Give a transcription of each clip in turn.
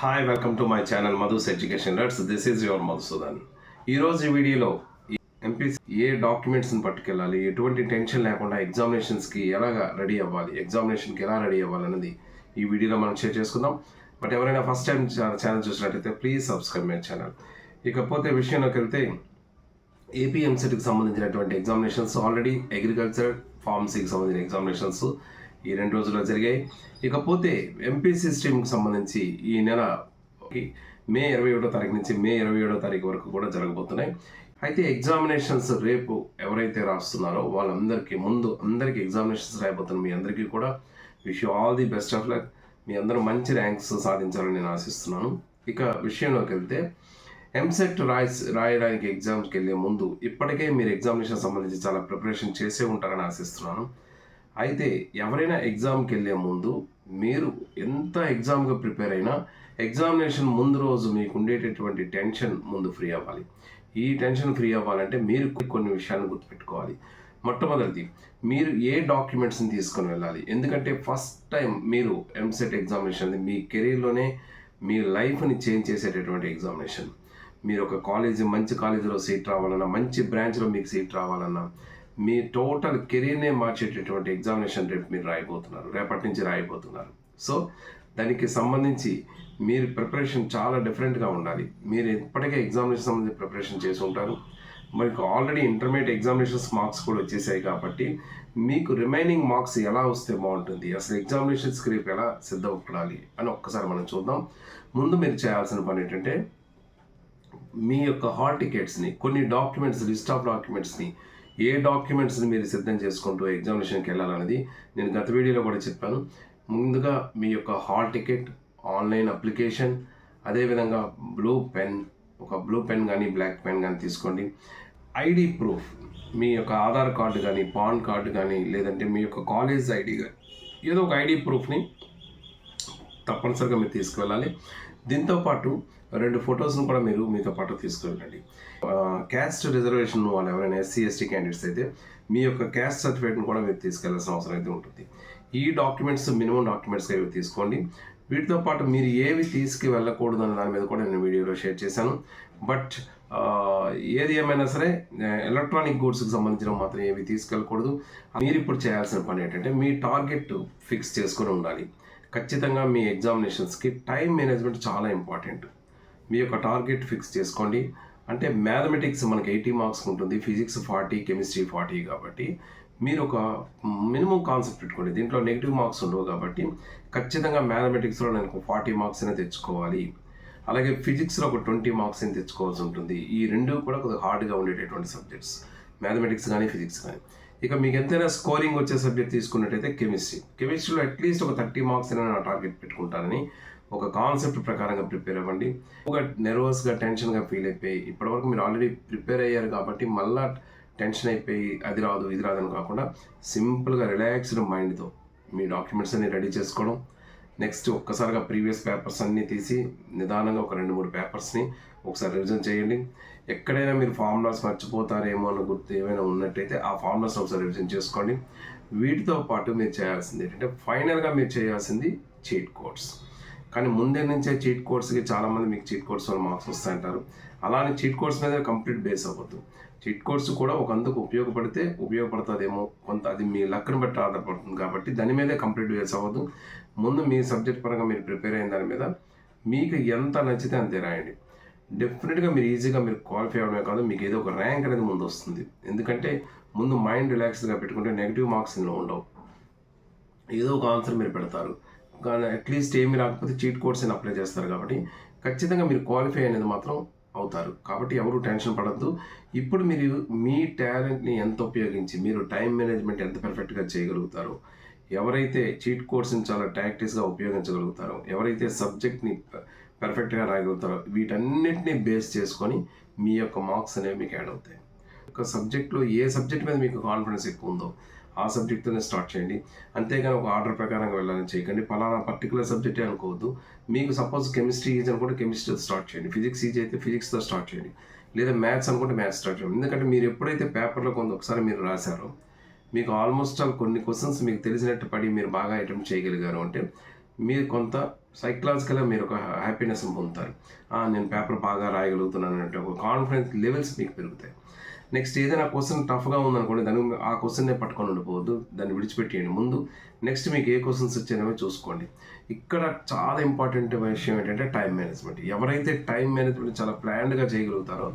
Hi welcome to my channel Madhu's education let's this is your Madhusudan. ఈరోజు ఈ వీడియోలో MPC ఏ డాక్యుమెంట్స్ని పట్టుకెళ్ళాలి, ఎటువంటి టెన్షన్ లేకుండా ఎగ్జామినేషన్స్కి ఎలాగా రెడీ అవ్వాలి, ఎగ్జామినేషన్కి ఎలా రెడీ అవ్వాలి అనేది ఈ వీడియోలో మనం షేర్ చేసుకుందాం. బట్ ఎవరైనా ఫస్ట్ టైం ఛానల్ చూసినట్టయితే ప్లీజ్ సబ్స్క్రైబ్ మై ఛానల్. ఇకపోతే విషయంలోకి వెళ్తే ఏపీ ఎంసెట్కి సంబంధించినటువంటి ఎగ్జామినేషన్స్ ఆల్రెడీ అగ్రికల్చర్ ఫార్మసీకి సంబంధించిన ఎగ్జామినేషన్స్ ఈ 2 రోజుల్లో జరిగాయి. ఇకపోతే ఎంపీసీ స్ట్రీమ్కి సంబంధించి ఈ నెల మే 21వ తారీఖు నుంచి మే 27వ తారీఖు వరకు కూడా జరగబోతున్నాయి. అయితే ఎగ్జామినేషన్స్ రేపు ఎవరైతే రాస్తున్నారో వాళ్ళందరికీ అందరికీ ఎగ్జామినేషన్స్ రాయబోతున్న మీ అందరికీ కూడా wish you all the best of luck. మీ అందరూ మంచి ర్యాంక్స్ సాధించాలని నేను ఆశిస్తున్నాను. ఇక విషయంలోకి వెళ్తే ఎంసెట్ రాయడానికి ఎగ్జామ్స్కి వెళ్ళే ముందు ఇప్పటికే మీరు ఎగ్జామినేషన్ సంబంధించి చాలా ప్రిపరేషన్ చేసే ఉంటారని ఆశిస్తున్నాను. అయితే ఎవరైనా ఎగ్జామ్కి వెళ్ళే ముందు మీరు ఎంత ఎగ్జామ్గా ప్రిపేర్ అయినా ఎగ్జామినేషన్ ముందు రోజు మీకు ఉండేటటువంటి టెన్షన్ ముందు ఫ్రీ అవ్వాలి. ఈ టెన్షన్ ఫ్రీ అవ్వాలంటే మీరు కొన్ని విషయాలను గుర్తుపెట్టుకోవాలి. మొట్టమొదటిది, మీరు ఏ డాక్యుమెంట్స్ని తీసుకొని వెళ్ళాలి. ఎందుకంటే ఫస్ట్ టైం మీరు ఎంసెట్ ఎగ్జామినేషన్ మీ కెరీర్లోనే మీ లైఫ్ని చేంజ్ చేసేటటువంటి ఎగ్జామినేషన్. మీరు ఒక మంచి కాలేజీలో సీట్ రావాలన్నా, మంచి బ్రాంచ్లో మీకు సీట్ రావాలన్నా, మీ టోటల్ కెరీర్నే మార్చేటటువంటి ఎగ్జామినేషన్ రేపటి నుంచి రాయబోతున్నారు. సో దానికి సంబంధించి మీరు ప్రిపరేషన్ చాలా డిఫరెంట్గా ఉండాలి. మీరు ఇప్పటికే ఎగ్జామినేషన్ సంబంధించి ప్రిపరేషన్ చేసి ఉంటారు. మీకు ఆల్రెడీ ఇంటర్మీడియట్ ఎగ్జామినేషన్స్ మార్క్స్ కూడా వచ్చేసాయి కాబట్టి మీకు రిమైనింగ్ మార్క్స్ ఎలా వస్తే బాగుంటుంది, అసలు ఎగ్జామినేషన్స్కి రేపు ఎలా సిద్ధపడాలి అని ఒక్కసారి మనం చూద్దాం. ముందు మీరు చేయాల్సిన పని ఏంటంటే మీ యొక్క హాల్ టికెట్స్ని, కొన్ని డాక్యుమెంట్స్, లిస్ట్ ఆఫ్ డాక్యుమెంట్స్ని, ఏ డాక్యుమెంట్స్ని మీరు సిద్ధం చేసుకుంటూ ఎగ్జామినేషన్కి వెళ్ళాలనేది నేను గత వీడియోలో కూడా చెప్పాను. ముందుగా మీ యొక్క హాల్ టికెట్, ఆన్లైన్ అప్లికేషన్, అదేవిధంగా బ్లూ పెన్ కానీ బ్లాక్ పెన్ కానీ తీసుకోండి. ఐడి ప్రూఫ్, మీ యొక్క ఆధార్ కార్డు కానీ, పాన్ కార్డు కానీ, లేదంటే మీ యొక్క కాలేజ్ ఐడి కానీ, ఏదో ఒక ఐడి ప్రూఫ్ని తప్పనిసరిగా మీరు తీసుకువెళ్ళాలి. దీంతోపాటు 2 ఫొటోస్ను కూడా మీరు మీతో పాటు తీసుకువెళ్ళండి. క్యాస్ట్ రిజర్వేషన్ వాళ్ళు ఎవరైనా SC ST క్యాండిడేట్స్ అయితే మీ యొక్క క్యాస్ట్ సర్టిఫికేట్ను కూడా మీరు తీసుకెళ్లాల్సిన అవసరం అయితే ఉంటుంది. ఈ డాక్యుమెంట్స్ మినిమం డాక్యుమెంట్స్గా ఇవి తీసుకోండి. వీటితో పాటు మీరు ఏవి తీసుకువెళ్ళకూడదు అన్న దాని మీద కూడా నేను వీడియోలో షేర్ చేశాను. బట్ ఏది ఏమైనా సరే ఎలక్ట్రానిక్ గూడ్స్కి సంబంధించిన మాత్రం ఏవి తీసుకెళ్ళకూడదు. మీరు ఇప్పుడు చేయాల్సిన పని ఏంటంటే మీ టార్గెట్ ఫిక్స్ చేసుకొని ఉండాలి. ఖచ్చితంగా మీ ఎగ్జామినేషన్స్కి టైం మేనేజ్మెంట్ చాలా ఇంపార్టెంట్. మీ యొక్క టార్గెట్ ఫిక్స్ చేసుకోండి. అంటే మ్యాథమెటిక్స్ మనకి 80 మార్క్స్ ఉంటుంది, ఫిజిక్స్ 40, కెమిస్ట్రీ 40. కాబట్టి మీరు ఒక మినిమం కాన్సెప్ట్ పెట్టుకోండి. దీంట్లో నెగిటివ్ మార్క్స్ ఉండవు కాబట్టి ఖచ్చితంగా మ్యాథమెటిక్స్లో నేను ఒక 40 మార్క్స్ అయినా తెచ్చుకోవాలి. అలాగే ఫిజిక్స్లో ఒక 20 మార్క్స్ అయినా తెచ్చుకోవాల్సి ఉంటుంది. ఈ 2 కూడా కొద్దిగా హార్డ్గా ఉండేటటువంటి సబ్జెక్ట్స్, మ్యాథమెటిక్స్ కానీ ఫిజిక్స్ కానీ. ఇక మీకు ఎంతైనా స్కోరింగ్ వచ్చే సబ్జెక్ట్ తీసుకున్నట్టయితే కెమిస్ట్రీలో అట్లీస్ట్ ఒక 30 మార్క్స్ అయినా నా టార్గెట్ పెట్టుకుంటానని ఒక కాన్సెప్ట్ ప్రకారంగా ప్రిపేర్ అవ్వండి. ఒక నెర్వస్గా, టెన్షన్గా ఫీల్ అయిపోయి ఇప్పటివరకు మీరు ఆల్రెడీ ప్రిపేర్ అయ్యారు కాబట్టి మళ్ళీ టెన్షన్ అయిపోయి అది రాదు ఇది రాదని కాకుండా సింపుల్గా రిలాక్స్డ్ మైండ్తో మీ డాక్యుమెంట్స్ అన్ని రెడీ చేసుకోవడం. నెక్స్ట్ ఒక్కసారిగా ప్రీవియస్ పేపర్స్ అన్నీ తీసి నిదానంగా ఒక 2-3 పేపర్స్ని ఒకసారి రివిజన్ చేయండి. ఎక్కడైనా మీరు ఫార్ములాస్ మర్చిపోతారేమో అన్న గుర్తు ఏమైనా ఉన్నట్టయితే ఆ ఫార్ములాస్ ఒకసారి రివిజన్ చేసుకోండి. వీటితో పాటు మీరు చేయాల్సింది ఏంటంటే ఫైనల్గా మీరు చేయాల్సింది చీట్ కోడ్స్. కానీ ముందే నుంచే చీట్ కోడ్స్కి చాలామంది మీకు చీట్ కోడ్స్ వల్ల మార్క్స్ వస్తాయంటారు. అలానే చీట్ కోడ్స్ మీద కంప్లీట్ బేస్ అవ్వద్దు. చీట్ కోడ్స్ కూడా ఒకందుకు ఉపయోగపడుతుందేమో, కొంత అది మీ లక్ను బట్టి ఆధారపడుతుంది కాబట్టి దాని మీదే కంప్లీట్ బేస్ అవ్వద్దు. ముందు మీ సబ్జెక్ట్ పరంగా మీరు ప్రిపేర్ అయిన దాని మీద మీకు ఎంత నచ్చితే అంతే రాయండి. డెఫినెట్గా మీరు ఈజీగా మీరు క్వాలిఫై అవ్వడమే కాదు, మీకు ఏదో ఒక ర్యాంక్ అనేది ముందు వస్తుంది. ఎందుకంటే ముందు మైండ్ రిలాక్స్డ్గా పెట్టుకుంటే నెగిటివ్ మార్క్స్ ఇందులో ఉండవు. ఏదో ఒక ఆన్సర్ మీరు పెడతారు కానీ అట్లీస్ట్ ఏమి రాకపోతే చీట్ కోడ్స్ అని అప్లై చేస్తారు కాబట్టి ఖచ్చితంగా మీరు క్వాలిఫై అనేది మాత్రం అవుతారు. కాబట్టి ఎవరు టెన్షన్ పడద్దు. ఇప్పుడు మీరు మీ టాలెంట్ని ఎంత ఉపయోగించి మీరు టైం మేనేజ్మెంట్ ఎంత పర్ఫెక్ట్గా చేయగలుగుతారో, ఎవరైతే చీట్ కోడ్స్ని చాలా టాక్టిక్స్గా ఉపయోగించగలుగుతారో, ఎవరైతే సబ్జెక్ట్ని పర్ఫెక్ట్గా రాయగలుగుతారో, వీటన్నిటిని బేస్ చేసుకొని మీ యొక్క మార్క్స్ అనేవి మీకు యాడ్ అవుతాయి. ఒక సబ్జెక్ట్లో ఏ సబ్జెక్ట్ మీద మీకు కాన్ఫిడెన్స్ ఎక్కువ ఉందో ఆ సబ్జెక్ట్తోనే స్టార్ట్ చేయండి. అంతేగాని ఒక ఆర్డర్ ప్రకారంగా వెళ్ళాలని చేయకండి. పలానా పర్టికులర్ సబ్జెక్టే అనుకోవద్దు. మీకు సపోజ్ కెమిస్ట్రీ ఈజీ అనుకుంటే కెమిస్ట్రీతో స్టార్ట్ చేయండి, ఫిజిక్స్ ఈజీ అయితే ఫిజిక్స్తో స్టార్ట్ చేయండి, లేదా మ్యాథ్స్ అనుకుంటే మ్యాథ్స్ స్టార్ట్ చేయండి. ఎందుకంటే మీరు ఎప్పుడైతే పేపర్లో ఒకసారి మీరు రాశారో మీకు ఆల్మోస్ట్ కొన్ని క్వశ్చన్స్ మీకు తెలిసినట్టు పడి మీరు బాగా అటెంప్ట్ చేయగలిగారు అంటే మీరు కొంత సైకలాజికల్గా మీరు ఒక హ్యాపీనెస్ని పొందుతారు. నేను పేపర్ బాగా రాయగలుగుతున్నాను అంటే ఒక కాన్ఫిడెన్స్ లెవెల్స్ మీకు పెరుగుతాయి. నెక్స్ట్ ఏదైనా క్వశ్చన్ టఫ్గా ఉందనుకోండి, దాన్ని ఆ క్వశ్చన్నే పట్టుకొని ఉండిపోవద్దు, దాన్ని విడిచిపెట్టేయండి. ముందు నెక్స్ట్ మీకు ఏ క్వశ్చన్స్ వచ్చాయో చూసుకోండి. ఇక్కడ చాలా ఇంపార్టెంట్ విషయం ఏంటంటే టైం మేనేజ్మెంట్. ఎవరైతే టైం మేనేజ్మెంట్ చాలా ప్లాన్డ్గా చేయగలుగుతారో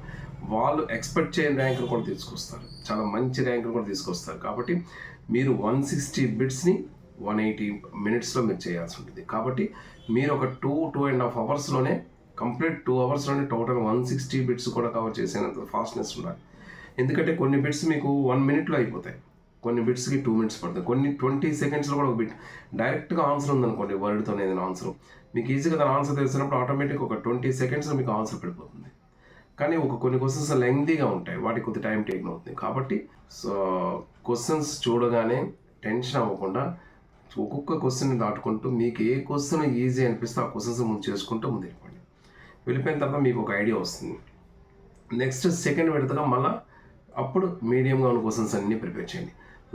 వాళ్ళు ఎక్స్పెక్ట్ చేయని ర్యాంకులు కూడా తీసుకొస్తారు, చాలా మంచి ర్యాంకులు కూడా తీసుకొస్తారు. కాబట్టి మీరు 160 బిట్స్ని 180 మినిట్స్లో మీరు చేయాల్సి ఉంటుంది. కాబట్టి మీరు ఒక 2.5 అవర్స్లోనే కంప్లీట్ 2 అవర్స్లోనే టోటల్ 160 బిట్స్ కూడా కవర్ చేసేంత ఫాస్ట్నెస్ ఉండాలి. ఎందుకంటే కొన్ని బిట్స్ మీకు 1 మినిట్లో అయిపోతాయి, కొన్ని బిట్స్కి 2 మినిట్స్ పడుతుంది, కొన్ని 20 సెకండ్స్లో కూడా ఒక బిట్ డైరెక్ట్గా ఆన్సర్ ఉందనుకోండి, వర్డ్తో ఏదైనా ఆన్సర్ మీకు ఈజీగా దాని ఆన్సర్ తెలిసినప్పుడు ఆటోమేటిక్ ఒక 20 సెకండ్స్లో మీకు ఆన్సర్ పడిపోతుంది. కానీ కొన్ని క్వశ్చన్స్ లెంగ్తీగా ఉంటాయి, వాటికి కొద్ది టైం టేక్ అవుతుంది. కాబట్టి క్వశ్చన్స్ చూడగానే టెన్షన్ అవ్వకుండా ఒక్కొక్క క్వశ్చన్ని దాటుకుంటూ మీకు ఏ క్వశ్చన్ ఈజీ అనిపిస్తే ఆ క్వశ్చన్స్ ముందు చేసుకుంటూ ముందు వెళ్ళిపోయిన తర్వాత మీకు ఒక ఐడియా వస్తుంది. నెక్స్ట్ సెకండ్ విడతగా మళ్ళీ అప్పుడు మీడియంగా ఉన్న క్వశ్చన్స్ అన్నీ ప్రిపేర్ చేయండి.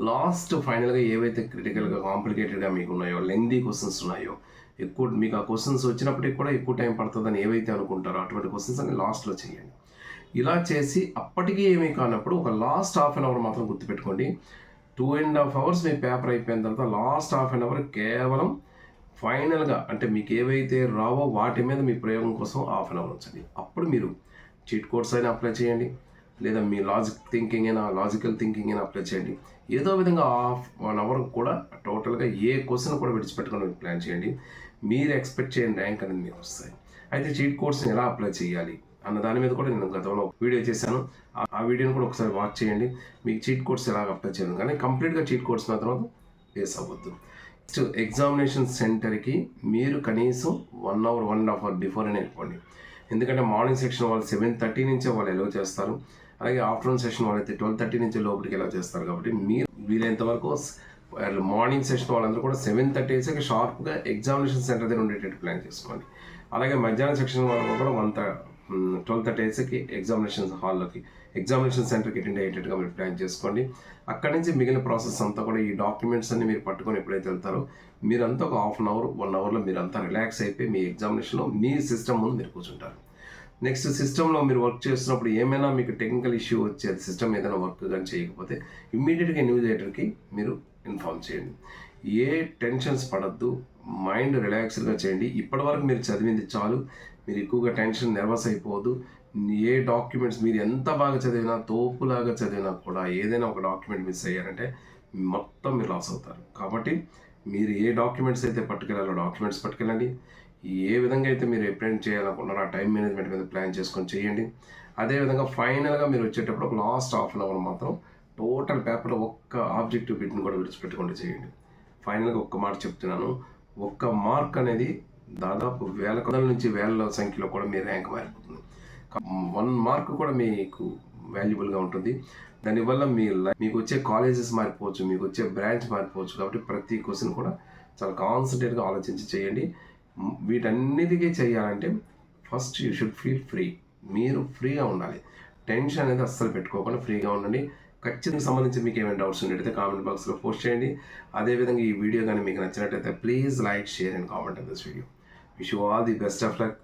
లాస్ట్ ఫైనల్గా ఏవైతే క్రిటికల్గా కాంప్లికేటెడ్గా మీకు ఉన్నాయో, లెంగ్తీ క్వశ్చన్స్ ఉన్నాయో, ఎక్కువ మీకు ఆ క్వశ్చన్స్ వచ్చినప్పటికి కూడా ఎక్కువ టైం పడుతుందని ఏవైతే అనుకుంటారో అటువంటి క్వశ్చన్స్ అన్ని లాస్ట్లో చేయండి. ఇలా చేసి అప్పటికీ ఏమీ కానప్పుడు ఒక లాస్ట్ హాఫ్ అన్ అవర్ మాత్రం గుర్తుపెట్టుకోండి. 2.5 అవర్స్ మీ పేపర్ అయిపోయిన తర్వాత లాస్ట్ హాఫ్ అన్ అవర్ కేవలం ఫైనల్గా అంటే మీకు ఏవైతే రావో వాటి మీద మీ ప్రయోగం కోసం హాఫ్ అన్ అవర్ ఉంచండి. అప్పుడు మీరు చీట్ కోడ్స్ అయినా అప్లై చేయండి, లేదా మీ లాజికల్ థింకింగ్ అయినా అప్లై చేయండి. ఏదో విధంగా 1 అవర్ కూడా టోటల్గా ఏ క్వశ్చన్ కూడా విడిచిపెట్టుకొని ప్లాన్ చేయండి. మీరు ఎక్స్పెక్ట్ చేయని ర్యాంక్ అనేది మీకు వస్తాయి. అయితే చీట్ కోడ్స్ని ఎలా అప్లై చేయాలి అన్న దాని మీద కూడా నేను గతంలో వీడియో చేశాను. ఆ వీడియోని కూడా ఒకసారి వాచ్ చేయండి. మీకు చీట్ కోడ్స్ ఎలా అప్లై చేయాలి, కానీ కంప్లీట్గా చీట్ కోడ్స్ మాత్రం ఫేస్ అవ్వద్దు. నెక్స్ట్ ఎగ్జామినేషన్ సెంటర్కి మీరు కనీసం 1 అవర్ 1.5 అవర్ బిఫోర్ అని వెళ్ళిపోండి. ఎందుకంటే మార్నింగ్ సెక్షన్ వాళ్ళు 7:30 నుంచే వాళ్ళు ఎలో చేస్తారు, అలాగే ఆఫ్టర్నూన్ సెషన్ వాళ్ళైతే 12:30 నుంచి లోపలికి ఎలా చేస్తారు. కాబట్టి మీరు వీలైనంత వరకు మార్నింగ్ సెషన్ వాళ్ళందరూ కూడా 7:30 వేసాక షార్ప్గా ఎగ్జామినేషన్ సెంటర్ దగ్గర ఉండేటట్టు ప్లాన్ చేసుకోండి. అలాగే మధ్యాహ్నం సెక్షన్ వాళ్ళు కూడా 12:30 వేసాకి ఎగ్జామినేషన్ సెంటర్కి అటెండ్ అయ్యేటట్టుగా మీరు ప్లాన్ చేసుకోండి. అక్కడి నుంచి మిగిలిన ప్రాసెస్ అంతా కూడా ఈ డాక్యుమెంట్స్ అన్ని మీరు పట్టుకొని ఎప్పుడైతే వెళ్తారో మీరంతా ఒక హాఫ్ అన్ అవర్ 1 అవర్లో మీరంతా రిలాక్స్ అయిపోయి మీ ఎగ్జామినేషన్లో మీ సిస్టమ్ ముందు మీరు కూర్చుంటారు. నెక్స్ట్ సిస్టంలో మీరు వర్క్ చేస్తున్నప్పుడు ఏమైనా మీకు టెక్నికల్ ఇష్యూ వచ్చేది, సిస్టమ్ ఏదైనా వర్క్ కానీ చేయకపోతే ఇమ్మీడియట్గా ఇన్విజిలేటర్కి మీరు ఇన్ఫార్మ్ చేయండి. ఏ టెన్షన్స్ పడద్దు, మైండ్ రిలాక్స్డ్గా చేయండి. ఇప్పటివరకు మీరు చదివింది చాలు, మీరు ఎక్కువగా టెన్షన్ నర్వస్ అయిపోవద్దు. ఏ డాక్యుమెంట్స్ మీరు ఎంత బాగా చదివినా, తోపులాగా చదివినా కూడా ఏదైనా ఒక డాక్యుమెంట్ మిస్ అయ్యారంటే మొత్తం మీరు లాస్ అవుతారు. కాబట్టి మీరు ఏ డాక్యుమెంట్స్ అయితే పట్టుకెళ్ళాలో డాక్యుమెంట్స్ పట్టుకెళ్ళండి. ఏ విధంగా అయితే మీరు రిప్రజెంట్ చేయాలనుకుంటున్నారో ఆ టైం మేనేజ్మెంట్ మీద ప్లాన్ చేసుకొని చేయండి. అదేవిధంగా ఫైనల్గా మీరు వచ్చేటప్పుడు ఒక లాస్ట్ హాఫ్ అన్ అవర్ మాత్రం టోటల్ పేపర్లో ఒక్క ఆబ్జెక్టివ్ బిట్ని కూడా విడిచిపెట్టుకుంటూ చేయండి. ఫైనల్గా ఒక్క మాట చెప్తున్నాను, ఒక్క మార్క్ అనేది దాదాపు వందల నుంచి వేల సంఖ్యలో కూడా మీ ర్యాంక్ మారిపోతుంది. 1 మార్క్ కూడా మీకు వాల్యుబుల్గా ఉంటుంది. దానివల్ల మీకు వచ్చే కాలేజెస్ మారిపోవచ్చు, మీకు వచ్చే బ్రాంచ్ మారిపోవచ్చు. కాబట్టి ప్రతి క్వశ్చన్ కూడా చాలా కాన్సన్ట్రేట్గా ఆలోచించి చేయండి. వీటన్నిటికీ చేయాలంటే first you should feel free. మీరు ఫ్రీగా ఉండాలి, టెన్షన్ అనేది అస్సలు పెట్టుకోకుండా ఫ్రీగా ఉండండి. ఖచ్చితంగా సంబంధించి మీకు ఏమైనా డౌట్స్ ఉన్నట్టయితే కామెంట్ బాక్స్లో పోస్ట్ చేయండి. అదేవిధంగా ఈ వీడియో కానీ మీకు నచ్చినట్టయితే please like, share and comment in this video. Wish you all the best of luck.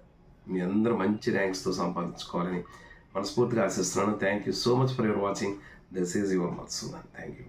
మీ అందరూ మంచి ర్యాంక్స్తో సంపాదించుకోవాలని మనస్ఫూర్తిగా ఆశిస్తున్నాను. Thank you so much for your watching. This is your Madhusudan. Thank you.